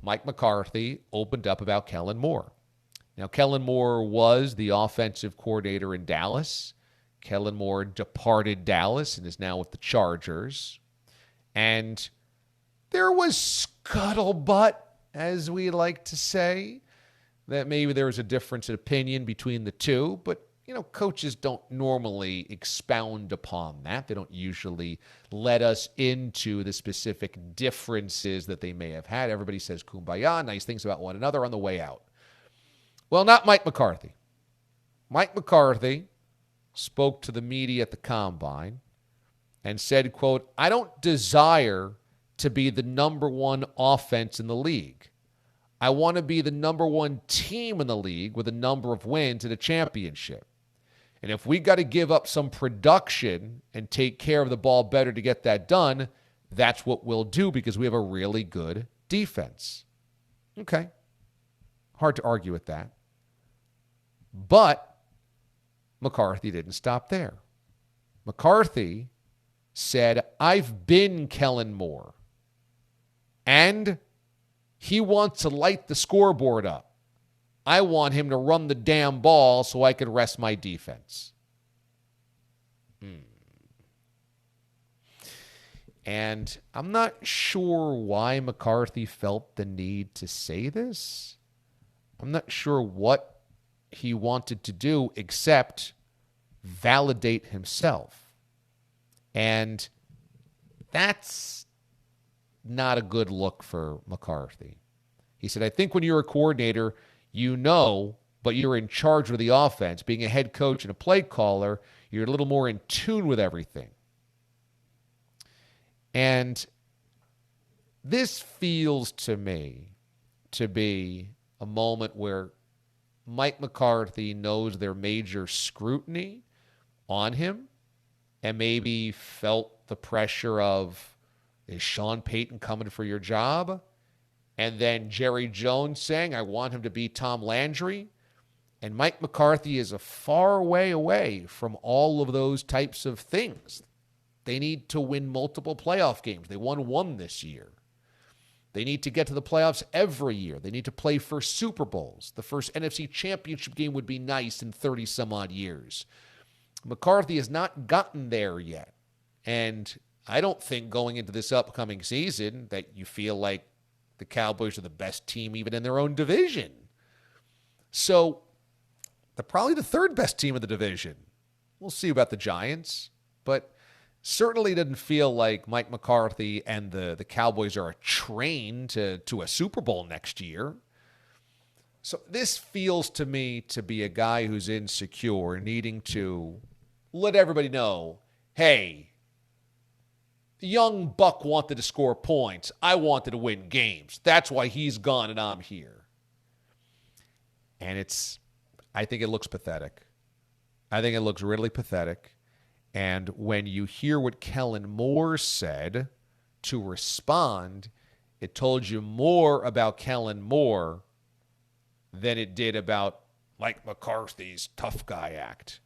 Mike McCarthy opened up about Kellen Moore. Now, Kellen Moore was the offensive coordinator in Dallas. Kellen Moore departed Dallas and is now with the Chargers. And there was scuttlebutt, as we like to say, that maybe there was a difference in opinion between the two. But, coaches don't normally expound upon that. They don't usually let us into the specific differences that they may have had. Everybody says kumbaya, nice things about one another on the way out. Well, not Mike McCarthy. Mike McCarthy spoke to the media at the Combine and said, quote, "I don't desire to be the number one offense in the league. I want to be the number one team in the league with a number of wins and a championship. And if we got to give up some production and take care of the ball better to get that done, that's what we'll do because we have a really good defense." Okay. Hard to argue with that. But McCarthy didn't stop there. McCarthy said, "I've been Kellen Moore, and he wants to light the scoreboard up. I want him to run the damn ball so I can rest my defense." And I'm not sure why McCarthy felt the need to say this. I'm not sure what he wanted to do except validate himself. And that's not a good look for McCarthy. He said, "I think when you're a coordinator, but you're in charge of the offense. Being a head coach and a play caller, you're a little more in tune with everything." And this feels to me to be a moment where Mike McCarthy knows there's major scrutiny on him and maybe felt the pressure of, is Sean Payton coming for your job? And then Jerry Jones saying, "I want him to be Tom Landry." And Mike McCarthy is a far way away from all of those types of things. They need to win multiple playoff games. They won one this year. They need to get to the playoffs every year. They need to play for Super Bowls. The first NFC championship game would be nice in 30-some-odd years. McCarthy has not gotten there yet. And I don't think going into this upcoming season that you feel like the Cowboys are the best team even in their own division. So they're probably the third best team in the division. We'll see about the Giants. But certainly didn't feel like Mike McCarthy and the Cowboys are a train to a Super Bowl next year. So this feels to me to be a guy who's insecure, needing to let everybody know, hey, the young buck wanted to score points. I wanted to win games. That's why he's gone and I'm here. And I think it looks pathetic. I think it looks really pathetic. And when you hear what Kellen Moore said to respond, it told you more about Kellen Moore than it did about Mike McCarthy's tough guy act.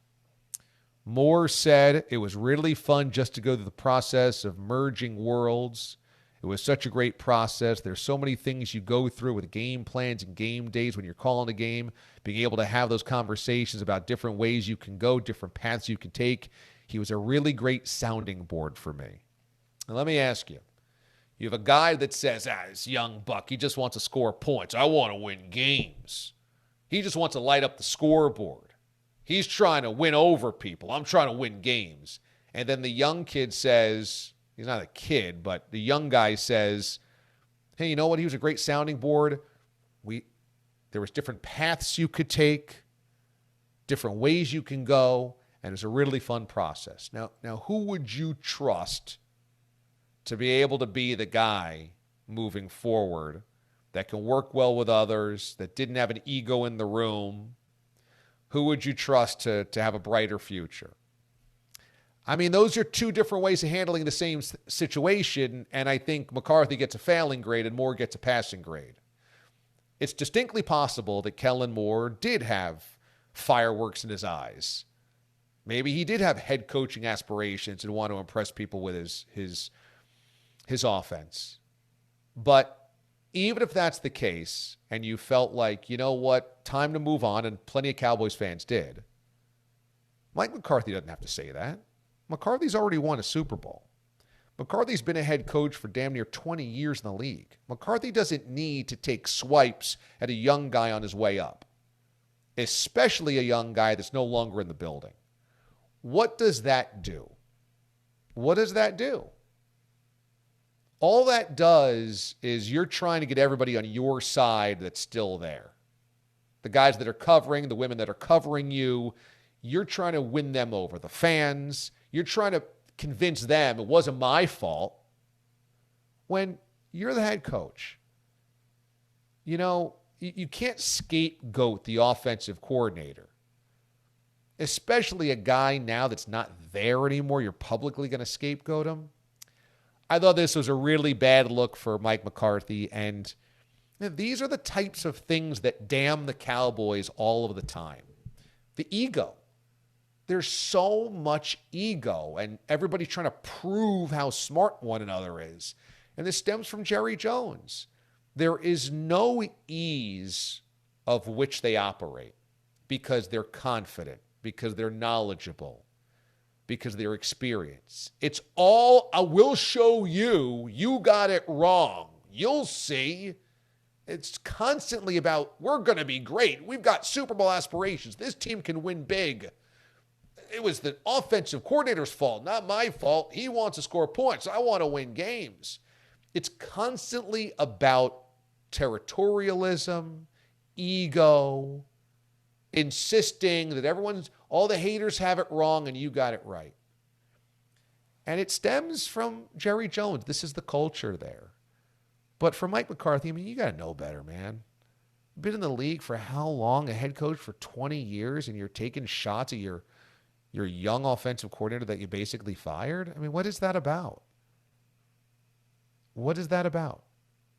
Moore said it was really fun just to go through the process of merging worlds. It was such a great process. There's so many things you go through with game plans and game days when you're calling a game, being able to have those conversations about different ways you can go, different paths you can take. He was a really great sounding board for me. And let me ask you, you have a guy that says, this young buck, he just wants to score points. I want to win games. He just wants to light up the scoreboard. He's trying to win over people. I'm trying to win games. And then the young kid says, he's not a kid, but the young guy says, hey, you know what? He was a great sounding board. There was different paths you could take, different ways you can go, and it's a really fun process. Now, who would you trust to be able to be the guy moving forward that can work well with others, that didn't have an ego in the room? Who would you trust to have a brighter future? I mean, those are two different ways of handling the same situation, and I think McCarthy gets a failing grade and Moore gets a passing grade. It's distinctly possible that Kellen Moore did have fireworks in his eyes. Maybe he did have head coaching aspirations and want to impress people with his offense. But even if that's the case and you felt like, you know what, time to move on, and plenty of Cowboys fans did, Mike McCarthy doesn't have to say that. McCarthy's already won a Super Bowl. McCarthy's been a head coach for damn near 20 years in the league. McCarthy doesn't need to take swipes at a young guy on his way up, especially a young guy that's no longer in the building. What does that do? What does that do? All that does is you're trying to get everybody on your side that's still there. The guys that are covering, the women that are covering you, you're trying to win them over. The fans, you're trying to convince them it wasn't my fault. When you're the head coach, you know, you can't scapegoat the offensive coordinator, especially a guy now that's not there anymore. You're publicly going to scapegoat him. I thought this was a really bad look for Mike McCarthy, and these are the types of things that damn the Cowboys all of the time. The ego. There's so much ego, and everybody's trying to prove how smart one another is. And this stems from Jerry Jones. There is no ease of which they operate because they're confident, because they're knowledgeable, because they're experienced. It's all, I will show you, you got it wrong. You'll see. It's constantly about, we're going to be great. We've got Super Bowl aspirations. This team can win big. It was the offensive coordinator's fault, not my fault. He wants to score points. I want to win games. It's constantly about territorialism, ego, insisting that all the haters have it wrong and you got it right. And it stems from Jerry Jones. This is the culture there. But for Mike McCarthy, I mean, you got to know better, man. Been in the league for how long? A head coach for 20 years, and you're taking shots at your young offensive coordinator that you basically fired? I mean, what is that about? What is that about?